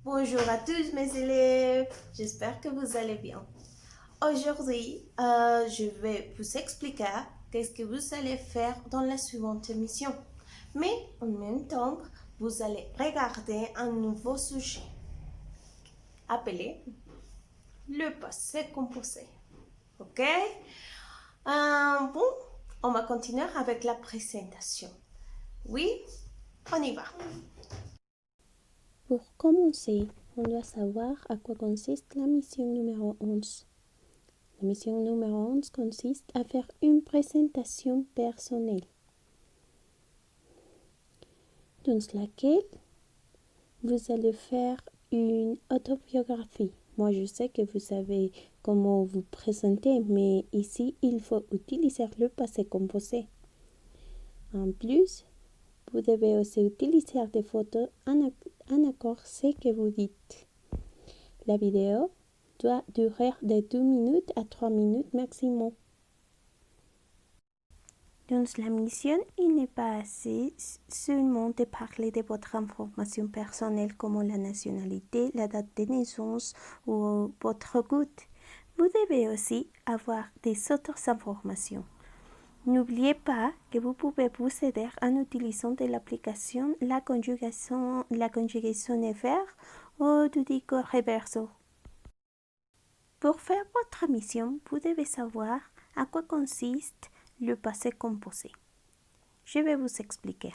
Bonjour à tous mes élèves, j'espère que vous allez bien. Aujourd'hui, je vais vous expliquer qu'est-ce que vous allez faire dans la suivante émission. Mais en même temps, vous allez regarder un nouveau sujet appelé le passé composé. Ok? Bon, on va continuer avec la présentation. Oui, on y va. Pour commencer, on doit savoir à quoi consiste la mission numéro 11. La mission numéro 11 consiste à faire une présentation personnelle, dans laquelle vous allez faire une autobiographie. Moi, je sais que vous savez comment vous présenter, mais ici, il faut utiliser le passé composé. En plus, vous devez aussi utiliser des photos en accord avec ce que vous dites. La vidéo doit durer de 2 minutes à 3 minutes maximum. Dans la mission, il n'est pas assez seulement de parler de votre information personnelle comme la nationalité, la date de naissance ou votre goût. Vous devez aussi avoir des autres informations. N'oubliez pas que vous pouvez vous aider en utilisant de l'application la conjugation est verbe ou du dico reverso. Pour faire votre mission, vous devez savoir à quoi consiste le passé composé. Je vais vous expliquer.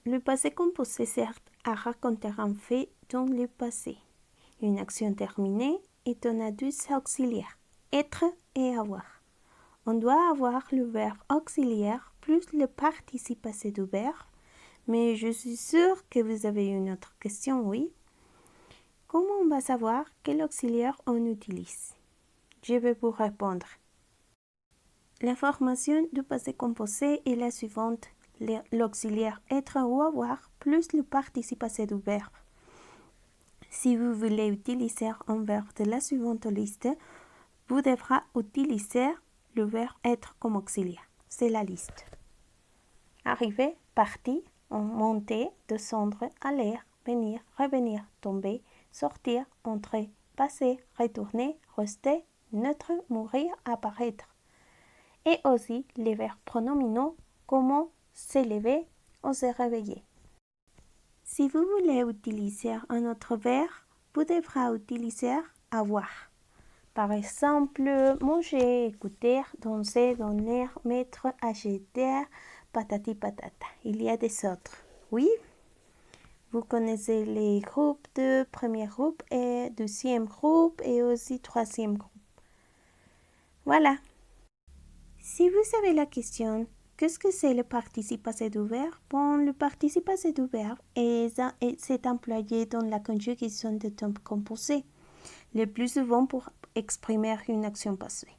Le passé composé sert à raconter un fait dans le passé. Une action terminée est un adulte auxiliaire, être et avoir. On doit avoir le verbe auxiliaire plus le participe passé du verbe, mais je suis sûre que vous avez une autre question, oui? Comment on va savoir quel auxiliaire on utilise? Je vais vous répondre. La formation du passé composé est la suivante. L'auxiliaire être ou avoir plus le participe passé du verbe. Si vous voulez utiliser un verbe de la suivante liste, vous devrez utiliser le verbe être comme auxiliaire. C'est la liste. Arriver, partir, monter, descendre, aller, venir, revenir, tomber, sortir, entrer, passer, retourner, rester, naître, mourir, apparaître. Et aussi les verbes pronominaux comme s'élever ou se réveiller. Si vous voulez utiliser un autre verbe, vous devrez utiliser avoir. Par exemple, manger, écouter, danser, donner, mettre, acheter, patati patata. Il y a des autres. Oui? Vous connaissez les groupes de premier groupe et deuxième groupe et aussi troisième groupe. Voilà. Si vous avez la question, qu'est-ce que c'est le participe passé du verbe? Bon, le participe passé du verbe c'est employé dans la conjugaison de temps composé, le plus souvent pour exprimer une action passée.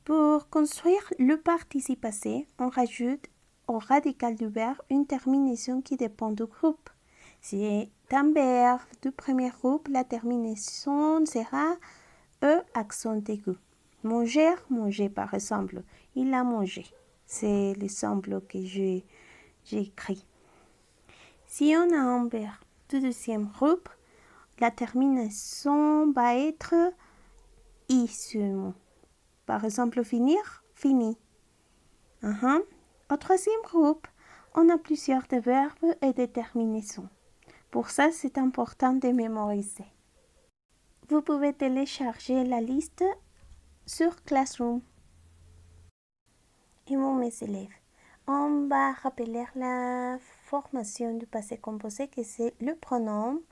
Pour construire le participe passé, on rajoute au radical du verbe une terminaison qui dépend du groupe. Si c'est un verbe du premier groupe, la terminaison sera E accent aigu. Manger, manger par exemple. Il a mangé. C'est l'exemple que j'ai écrit. Si on a un verbe du deuxième groupe, la terminaison va être I seulement. Par exemple, finir, fini. Au troisième groupe, on a plusieurs de verbes et de terminaisons. Pour ça, c'est important de mémoriser. Vous pouvez télécharger la liste sur Classroom. Et bon, mes élèves, on va rappeler la formation du passé composé que c'est le pronom.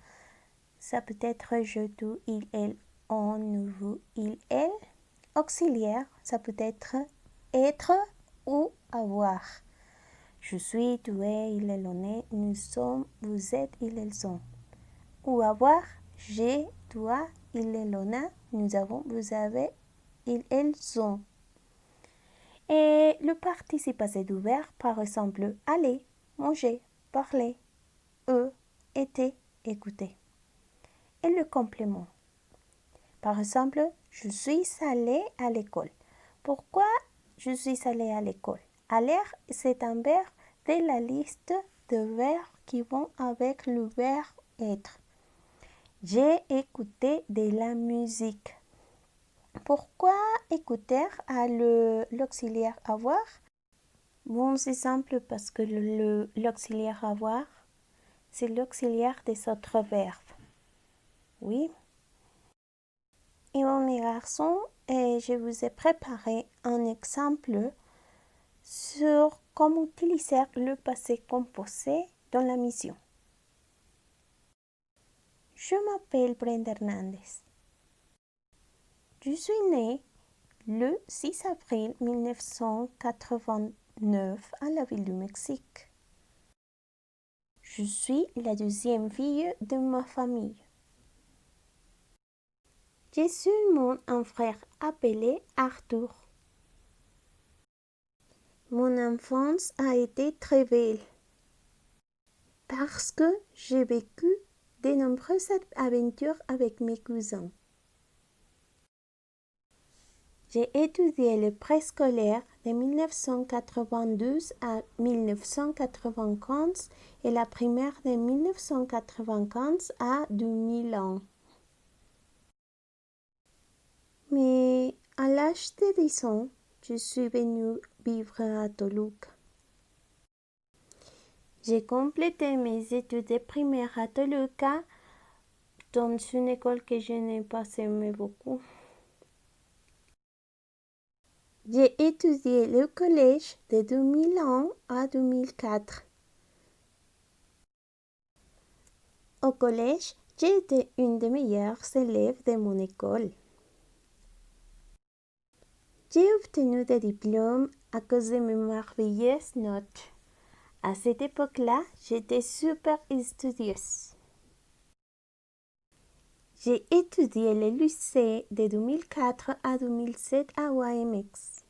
Ça peut être je, tu, il, elle, on, nous, vous, il, elle. Auxiliaire, ça peut être ou avoir. Je suis, tu es, il, elle, on est, nous sommes, vous êtes, il, elles sont. Ou avoir, j'ai, toi, il, elle, on a, nous avons, vous avez, ils, elles sont. Et le participe passé du verbe, par exemple, aller, manger, parler, eux, était, écouter. Et le complément. Par exemple, je suis allé à l'école. Pourquoi je suis allé à l'école? Aller, c'est un verbe de la liste de verbes qui vont avec le verbe être. J'ai écouté de la musique. Pourquoi écouter a l'auxiliaire avoir? Bon, c'est simple parce que l'auxiliaire avoir, c'est l'auxiliaire des autres verbes. Oui. Et bon, mes garçons, je vous ai préparé un exemple sur comment utiliser le passé composé dans la mission. Je m'appelle Brenda Hernandez. Je suis née le 6 avril 1989 à la ville du Mexique. Je suis la deuxième fille de ma famille. J'ai seulement un frère appelé Arthur. Mon enfance a été très belle parce que j'ai vécu de nombreuses aventures avec mes cousins. J'ai étudié le préscolaire de 1992 à 1995 et la primaire de 1995 à 2001. Mais à l'âge de 10 ans, je suis venue vivre à Toluca. J'ai complété mes études primaires à Toluca dans une école que je n'ai pas aimée beaucoup. J'ai étudié le collège de 2001 à 2004. Au collège, j'ai été une des meilleures élèves de mon école. J'ai obtenu des diplômes à cause de mes merveilleuses notes. À cette époque-là, j'étais super studieuse. J'ai étudié le lycée de 2004 à 2007 à YMX.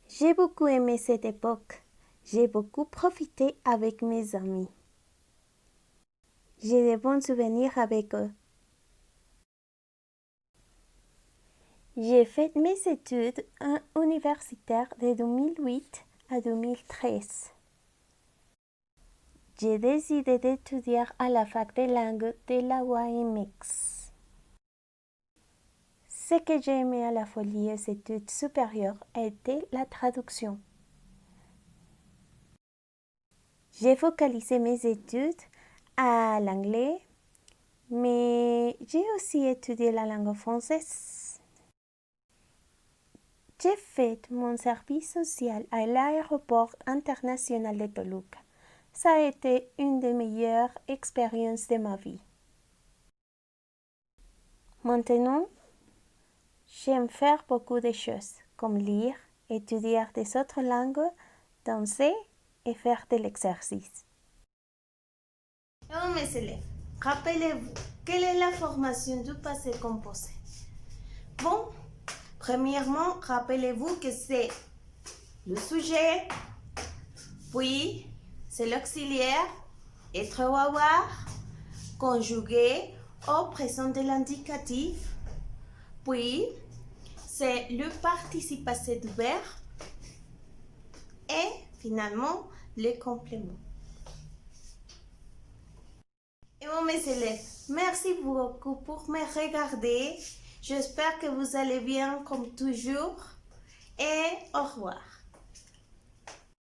J'ai beaucoup aimé cette époque. J'ai beaucoup profité avec mes amis. J'ai de bons souvenirs avec eux. J'ai fait mes études universitaires de 2008 à 2013. J'ai décidé d'étudier à la fac de langue de la YMX. Ce que j'ai aimé à la folie aux études supérieures était la traduction. J'ai focalisé mes études à l'anglais, mais j'ai aussi étudié la langue française. J'ai fait mon service social à l'aéroport international de Toluca. Ça a été une des meilleures expériences de ma vie. Maintenant, j'aime faire beaucoup de choses, comme lire, étudier des autres langues, danser et faire de l'exercice. Oh, mes élèves, rappelez-vous, quelle est la formation du passé composé? Bon, premièrement, rappelez-vous que c'est le sujet, puis c'est l'auxiliaire, être ou avoir, conjugué au présent de l'indicatif, puis c'est le participe passé du verbe et finalement le complément. Et bon, mes élèves, merci beaucoup pour me regarder. J'espère que vous allez bien comme toujours et au revoir.